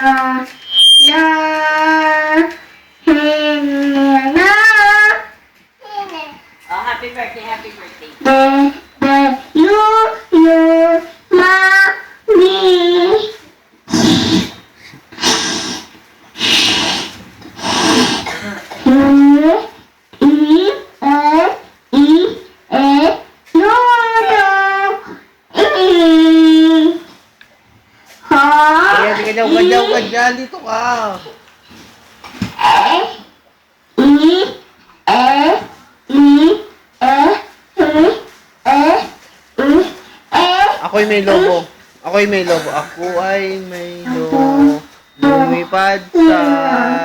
Oh, happy birthday, happy birthday. Kaya ka dyan, dito ka. Ako'y may lobo. Ako'y may lobo. Ako ay may lobo. Lumipad sa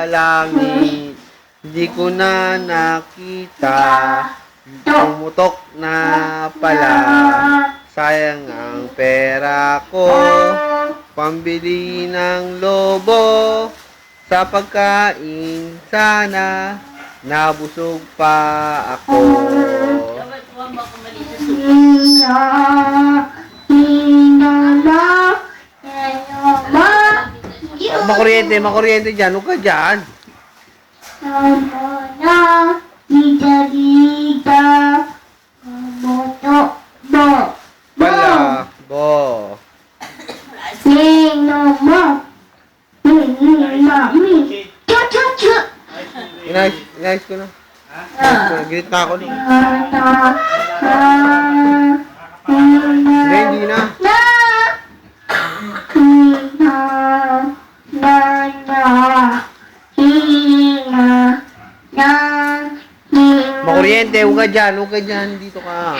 langit. Hindi ko na nakita. Pumutok na pala. Sayang ang pera ko. Pambili ng lobo. Sa pagkain sana. Nabusog pa ako. Dapat huwag ba kumali sa soup? Makuryente dyan. Huwag ka dyan. Pala. Bo. Inayos ko na. Ginit na ako. Hindi na. Makuryente, huwag ka dyan, dito ka.